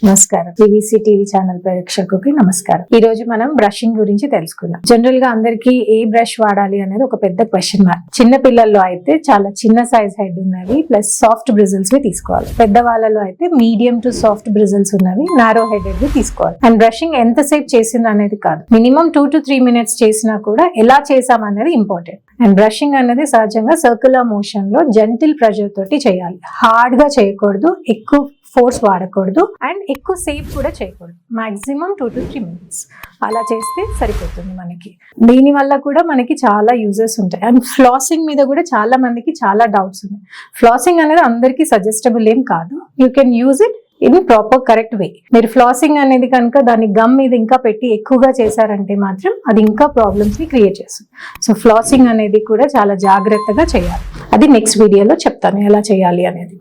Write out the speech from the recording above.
నమస్కారం. PVC TV channel ప్రేక్షకులకి నమస్కారం. ఈ రోజు మనం బ్రషింగ్ గురించి తెలుసుకుందాం. జనరల్ గా అందరికి ఏ బ్రష్ వాడాలి అనేది ఒక పెద్ద క్వశ్చన్ మార్క్. చిన్న పిల్లల్లో అయితే చాలా చిన్న సైజ్ హెడ్ ఉన్నవి ప్లస్ సాఫ్ట్ బ్రిజిల్స్ వి తీసుకోవాలి. పెద్దవాళ్ళలో అయితే మీడియం టు సాఫ్ట్ బ్రిజిల్స్ ఉన్నవి నారో హెడెడ్ వి తీసుకోవాలి. అండ్ బ్రషింగ్ ఎంతసేపు చేసింది అనేది కాదు, మినిమం 2 to 3 minutes చేసినా కూడా ఎలా చేసాం అనేది ఇంపార్టెంట్. అండ్ బ్రషింగ్ అనేది సహజంగా సర్క్యులర్ మోషన్ లో జెంటిల్ ప్రెషర్ తోటి చేయాలి. హార్డ్ గా చేయకూడదు, ఎక్కువ ఫోర్స్ వాడకూడదు అండ్ ఎక్కువ సేఫ్ కూడా చేయకూడదు. మాక్సిమం 2 to 3 minutes అలా చేస్తే సరిపోతుంది మనకి. దీని వల్ల కూడా మనకి చాలా యూజెస్ ఉంటాయి. అండ్ ఫ్లాసింగ్ మీద కూడా చాలా మందికి చాలా డౌట్స్ ఉన్నాయి. ఫ్లాసింగ్ అనేది అందరికీ సజెస్టబుల్ ఏం కాదు. You can use it in proper correct way. మీరు ఫ్లాసింగ్ అనేది కనుక దాన్ని గమ్ మీద ఇంకా పెట్టి ఎక్కువగా చేశారంటే మాత్రం అది ఇంకా ప్రాబ్లమ్స్ ని క్రియేట్ చేస్తుంది. సో ఫ్లాసింగ్ అనేది కూడా చాలా జాగ్రత్తగా చేయాలి. అది నెక్స్ట్ వీడియోలో చెప్తాను ఎలా చేయాలి అనేది.